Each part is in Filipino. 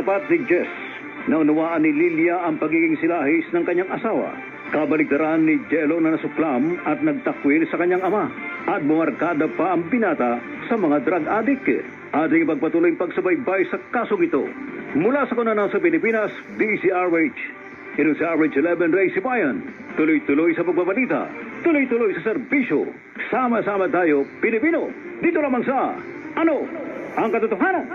tapat si Jess. Naunawaan ni Lilia ang pagiging silahis ng kanyang asawa. Kabaligtaran ni Jello na nasuklam at nagtakwil sa kanyang ama. At bumarkada pa ang binata sa mga drug addict. Ating ipagpatuloy ang pagsubaybay sa kasong ito. Mula sa kunanan sa Pilipinas, DCRH. Ito sa RH11 Ray Sibayan. Tuloy-tuloy sa pagbabalita. Tuloy-tuloy sa serbisyo. Sama-sama tayo, Pilipino. Dito lamang sa Ano ang Katotohanan?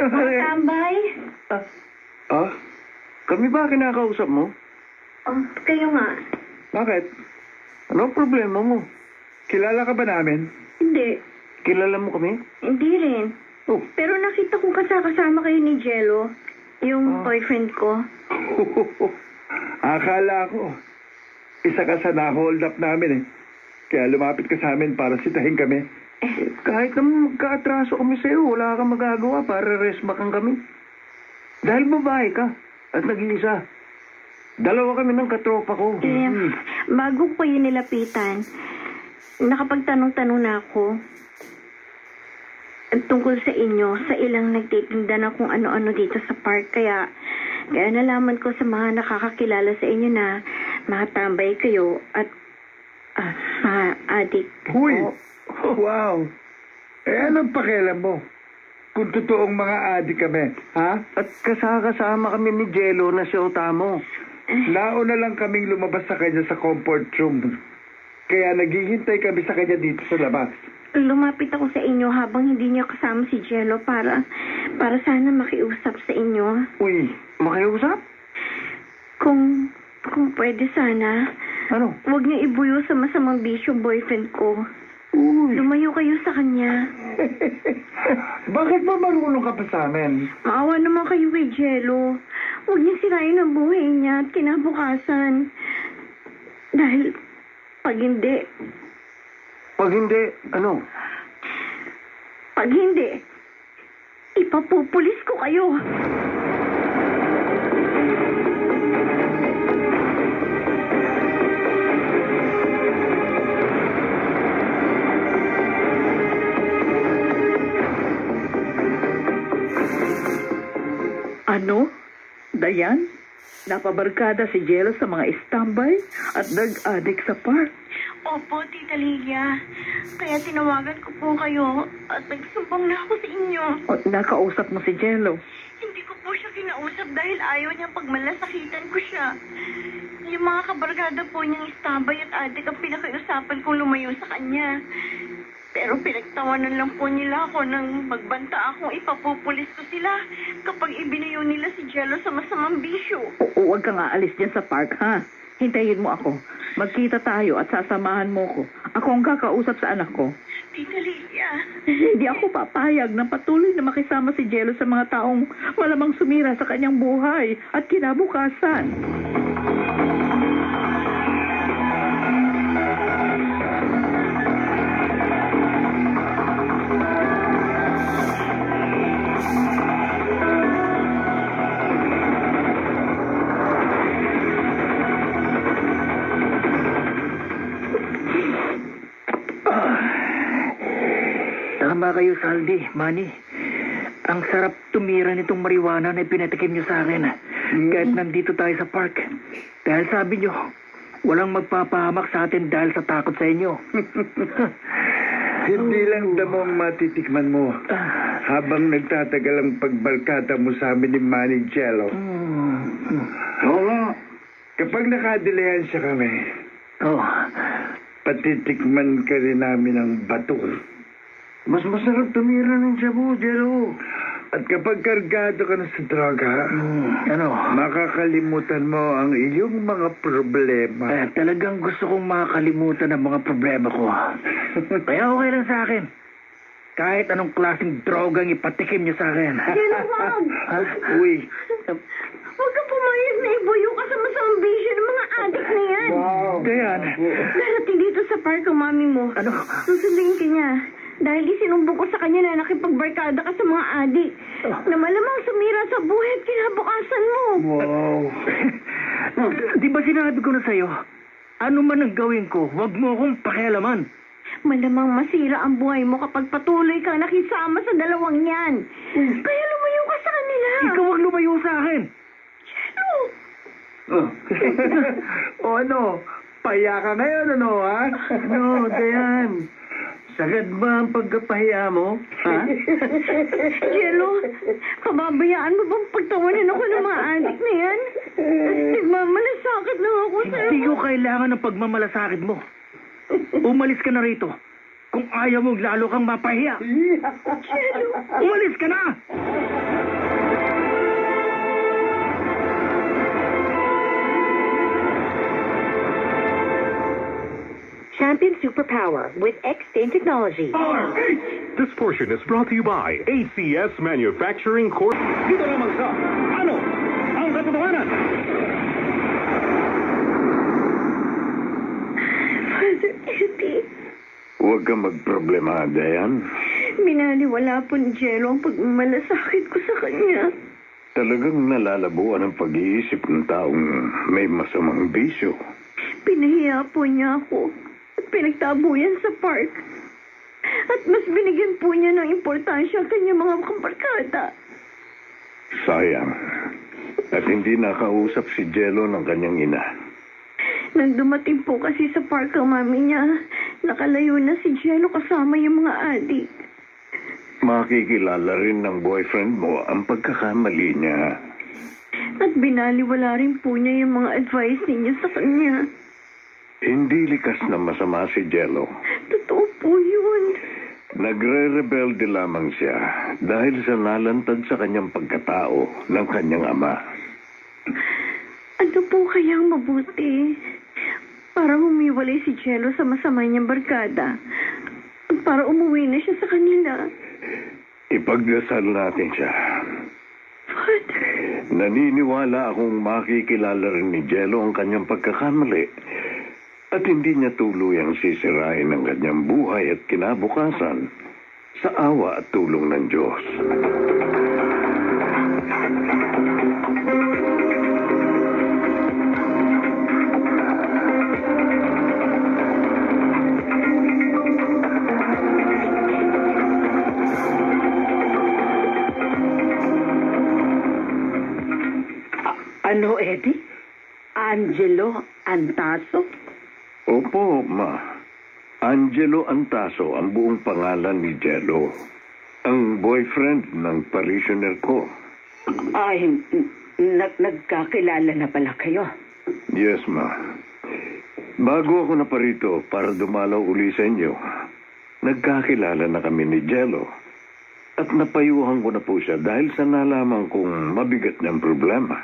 Tambay? Kami ba kinakausap mo? Kayo nga. Bakit? Ano problema mo? Kilala ka ba namin? Hindi. Kilala mo kami? Hindi rin. Oh. Pero nakita kong kasama kayo ni Jello. Yung boyfriend ko. Akala ko. Isa ka sa na-hold up namin eh. Kaya lumapit ka sa amin para sitahin kami. Kahit naman magka-atraso kami sa'yo, wala kang magagawa para resmakan kami. Dahil babae ka at nag-iisa. Dalawa kami ng katropa ko. Bago ko kayo nilapitan, nakapagtanong-tanong na ako tungkol sa inyo, sa ilang nagtitinda na kung ano-ano dito sa park. Kaya nalaman ko sa mga nakakakilala sa inyo na mga tambay kayo at mga adik. Huy! Oh, wow! Anong pakialam mo? Kung totoong mga adik kami, ha? At kasama kami ni Jello na siyota mo. Nauna lang kaming lumabas sa kanya sa comfort room. Kaya naghihintay kami sa kanya dito sa labas. Lumapit ako sa inyo habang hindi niyo kasama si Jello para sana makiusap sa inyo. Uy, makiusap? Kung pwede sana. Ano? Huwag niyo ibuyo sa masamang bisyo boyfriend ko. Uy. Lumayo kayo sa kanya. Bakit ba marunong ka pa sa amin? Maawa naman kayo kay Jello. Huwag niyo sirain ang buhay niya at kinabukasan. Dahil pag hindi... Pag hindi, ano? Pag hindi, ipapupulis ko kayo. Ano? Dayan? Napabarkada si Jello sa mga istambay at drug-addict sa park. Opo, Tita Lilia. Kaya tinawagan ko po kayo at nagsumbong na ako sa inyo. O, nakausap mo si Jello. Hindi ko po siya kinausap dahil ayaw niya pagmalasakitan ko siya. Yung mga kabarkada po niyang istambay at adik ang pinakiusapan kong lumayo sa kanya. Pero pinagtawanan lang po nila ako nang magbanta akong ipapupulis ko sila kapag ibinuyo nila si Jello sa masamang bisyo. Huwag kang aalis dyan sa park, ha? Hintayin mo ako. Magkita tayo at sasamahan mo ko. Ako ang kakausap sa anak ko. Tita Lilia. Hindi ako papayag na patuloy na makisama si Jello sa mga taong malamang sumira sa kanyang buhay at kinabukasan. Tama kayo, Saldi, Manny. Ang sarap tumira nitong marijuana na pinatikim nyo sa akin. Kahit nandito tayo sa park. Dahil sabi nyo, walang magpapahamak sa atin dahil sa takot sa inyo. Hindi lang damong matitikman mo habang nagtatagal ang pagbalkada mo sa amin ni Manny Jello. Oo nga. Kapag nakadilayan siya kami, patitikman ka rin namin ang bato. Mas masarap tumira ng shabu, Jello. At kapag kargado ka na sa droga, makakalimutan mo ang iyong mga problema. Talagang gusto kong makakalimutan ang mga problema ko. Kaya okay lang sa akin. Kahit anong klaseng drogang ipatikim niyo sa akin. Jello, wag! Uy. Huwag ka pumayag na ibuyo ka sa masamang bisyo ng mga adik na yan. Wow. Dayan. Darating dito sa park ang mami mo. Ano? Susundin ka niya. Dahil isinumbong ko sa kanya na nakipagbarkada ka sa mga adik. Na malamang sumira sa buhay at kinabukasan mo. Wow. Di ba sinabi ko na sa'yo, ano man ang gawin ko, huwag mo akong pakialaman. Malamang masira ang buhay mo kapag patuloy kang nakisama sa dalawang yan. Kaya lumayo ka sa kanila. Ikaw ang lumayo sa akin. Jello! O ano? Paya ka ngayon, ano, ha? No, Dayan. Sagad ba ang pagkapahiya mo? Ha? Jello, pababayaan mo bang pagtawanan ako ng mga adik na yan? Nagmamalasakit lang ako sa'yo. Hindi ko kailangan ng pagmamalasakit mo. Umalis ka na rito. Kung ayaw mo, lalo kang mapahiya. Jello! Umalis ka na! Champion Superpower with X-Stain Technology. This portion is brought to you by ACS Manufacturing Corp. Dito lamang sa Ano ang Katotohanan? Father Eddie, Huwag kang magproblema, Dayan. binaliwala po ni Jello ang pagmamalasakit ko sa kanya. Talagang nalalabuan ang pag-iisip ng taong may masamang bisyo. Pinahiya po niya ako at pinagtabuyan sa park. At mas binigyan po niya ng importansya ang kanyang mga kabarkada. Sayang. At hindi nakausap si Jello ng kanyang ina. Nang dumating po kasi sa park ang mami niya, nakalayo na si Jello kasama yung mga adik. Makikilala rin ng boyfriend mo ang pagkakamali niya. At binaliwala rin po niya yung mga advice ninyo sa kanya. Hindi likas na masama si Jello. Totoo po yun. Nagre-rebelde lamang siya dahil sa nalantad sa kanyang pagkatao ng kanyang ama. Ano po kayang mabuti? Para humiwalay si Jello sa masama niyang barkada. At para umuwi na siya sa kanila. Ipagdasal natin siya. Father, Naniniwala akong makikilala rin ni Jello ang kanyang pagkakamali at hindi niya tuluyang sisirain ang kanyang buhay at kinabukasan sa awa at tulong ng Diyos. Ano, Eddie? Angelo Antaso? Opo, Ma. Angelo Antaso ang buong pangalan ni Jello. Ang boyfriend ng parishioner ko. Ay, nagkakilala na pala kayo. Yes, Ma. Bago ako naparito para dumalaw uli sa inyo, nagkakilala na kami ni Jello. At napayuhan ko na po siya dahil sa nalaman kong mabigat niyang problema.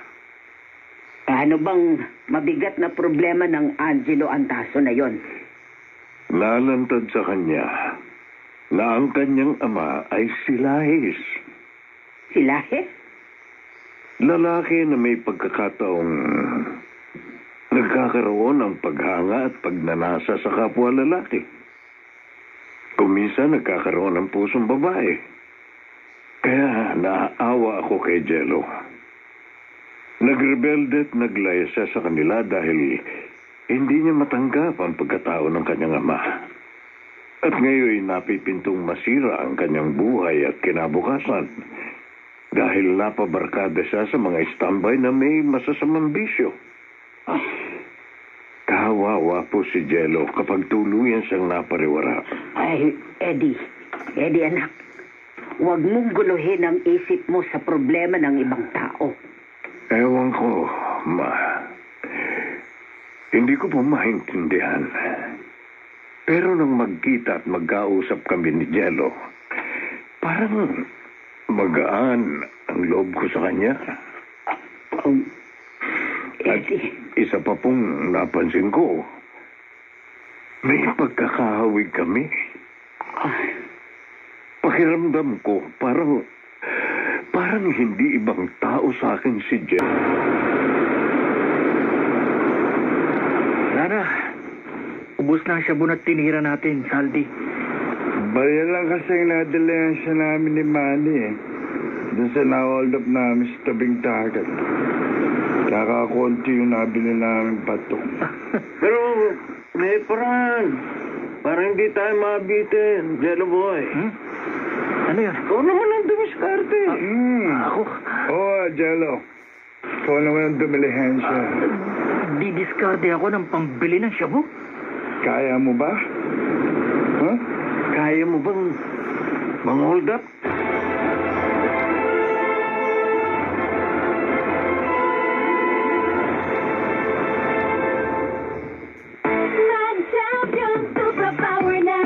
Ano bang mabigat na problema ng Angelo Antaso na yon? Nalantad sa kanya na ang kanyang ama ay si Lahis. Si Lahis? Lalaki na may pagkakataong nagkakaroon ng paghanga at pagnanasa sa kapwa lalaki. Kuminsan nagkakaroon ng pusong babae. Kaya naaawa ako kay Jello. Nagrebelde at naglaya siya sa kanila dahil hindi niya matanggap ang pagkatao ng kanyang ama. At ngayon napipintong masira ang kanyang buhay at kinabukasan dahil napabarkada siya sa mga istambay na may masasamang bisyo. Kawawa po si Jello kapag tuluyan siyang napariwara. Ay, Eddie anak, huwag mong guluhin ang isip mo sa problema ng ibang tao. Ewan ko, Ma. Hindi ko po maintindihan. Pero nang magkita at magkausap kami ni Jello, parang magaan ang loob ko sa kanya. At isa pa pong napansin ko, may pagkakahawig kami. Pakiramdam ko, parang hindi ibang tao sa akin si Jello. Sana, ubos na ang sabon at tinira natin, Saldi. Baya lang kasi nadalayan siya namin ni Manny eh. Doon sa na-hold up namin sa tabing dagat. Kakakunti yung nabili namin patok. Pero may paraan. para hindi tayo mabitin, Jello Boy. Ano yan? Ikaw naman ang dumiskarte. Ako? Oo, Jello. Ikaw naman ang dumilihensya. Didiskarte ako ng pambili ng shabu? Kaya mo ba? Huh? Kaya mo bang mang-hold up? Mag-champion superpower na.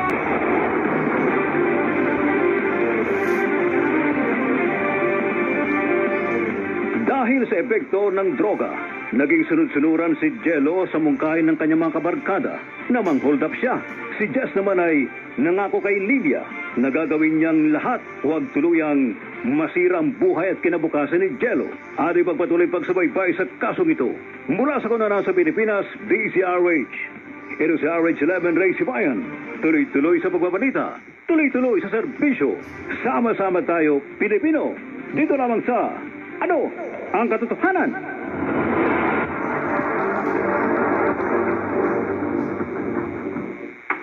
Dahil sa epekto ng droga, naging sunod-sunuran si Jello sa mungkahin ng kanyang mga kabarkada na mang-hold up siya. Si Jess naman ay nangako kay Lydia na gagawin niyang lahat huwag tuluyang masira ang buhay at kinabukasan ni Jello. At ipagpatuloy pagsubaybay sa kasong ito. Mula sa kunana sa Pilipinas, DCRH. Ito si RH11 Ray Sibayan. Tuloy-tuloy sa pagbabalita. Tuloy-tuloy sa serbisyo. Sama-sama tayo, Pilipino. Dito lamang sa Ano ang Katotohanan?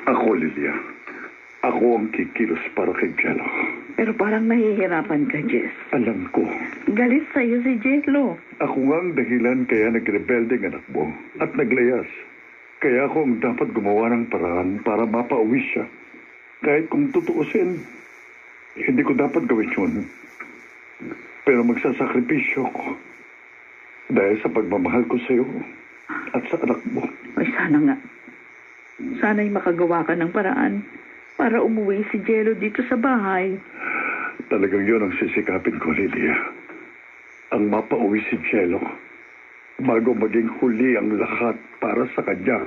Ako, Lilia. Ako ang kikilos para kay Jello. Pero parang nahihirapan ka, Jess. Alam ko. Galit sa'yo si Jello. Ako nga ang dahilan kaya nagrebelde ang anak mo at naglayas. Kaya ako ang dapat gumawa ng paraan para mapauwi siya. Kahit kung tutuusin, hindi ko dapat gawin yun. Pero magsasakripisyo ko. Dahil sa pagmamahal ko sa iyo at sa anak mo. Ay, sana nga. Sana'y makagawa ka ng paraan para umuwi si Jello dito sa bahay. Talagang yun ang sisikapin ko, Lilia. Ang mapauwi si Jello bago maging huli ang lahat para sa kanya.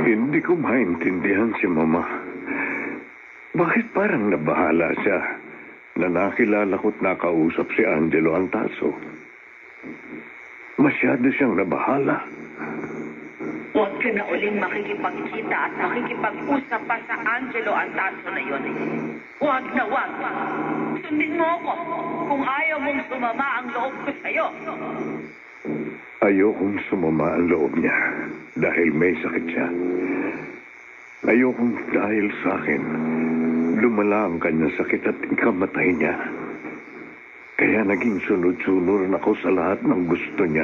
Hindi ko maintindihan si Mama. Bakit parang nabahala siya na nakilala ko't nakausap si Angelo Antaso? Masyado siyang nabahala. Huwag ka na uling makikipagkita at makikipag-usap pa sa Angelo Antaso na yun. Huwag na huwag. Sundin mo ako kung ayaw mong sumama ang loob ko sa'yo. Ayokong sumama ang loob niya dahil may sakit siya. Ayokong dahil sa akin, lumala ang kanyang sakit at ikamatay niya. Kaya naging sunod-sunuran ako sa lahat ng gusto niya.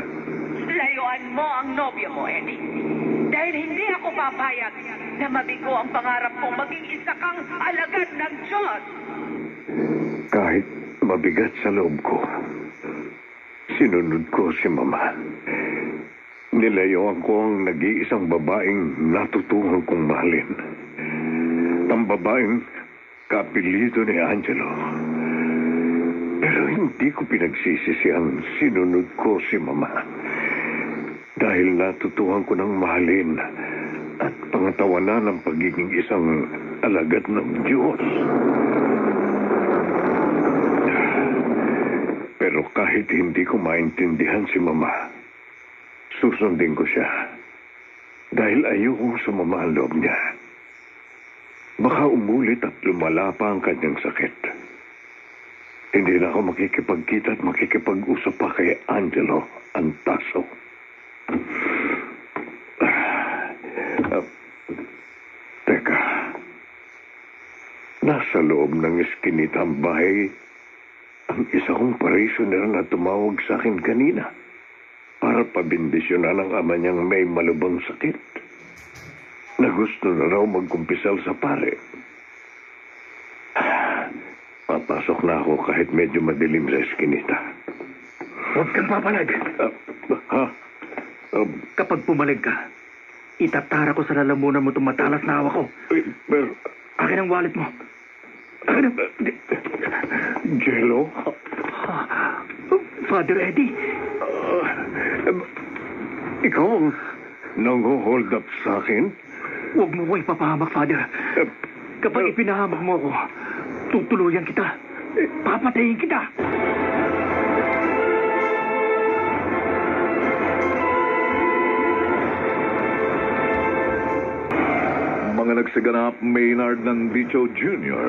Layuan mo ang nobyo mo, Eddie. Dahil hindi ako papayag na mabigo ang pangarap kong maging isa kang alagad ng Diyos. Kahit mabigat sa loob ko, sinunod ko si Mama. Nilayuan ko ang nag-iisang babaeng natutuhan kong mahalin. Ang babaeng kapilido ni Angelo. Pero hindi ko pinagsisisiyang sinunod ko si Mama. Dahil natutuhan ko ng mahalin at pangatawanan ang pagiging isang alagad ng Diyos. Pero kahit hindi ko maintindihan si Mama, susundin ko siya. Dahil ayokong sumama ang loob niya. Baka umulit at lumala pa ang kanyang sakit. Hindi na ako makikipagkita at makikipag-usap pa kay Angelo Antaso. Teka. Nasa loob ng eskinita ang bahay ang isa kong parishioner na tumawag sa akin kanina para pabindisyonan ang ama niyang may malubang sakit na gusto na raw magkumpisal sa pare. Papasok na ako kahit medyo madilim sa eskinita. Huwag kang papalag. Kapag pumalag ka, itatara ko sa lalamunan mo itong matalas na hawa ko. Pero... Akin ang wallet mo. Akin ang... Jello? Father Eddie. Ikaw ang nang-hold up sa akin? Huwag mo ko ipapahamak, Father. Kapag ipinahamak mo ako, tutuluyan kita. Papatayin kita. Mga nagsaganap Maynard ng Bicho Jr.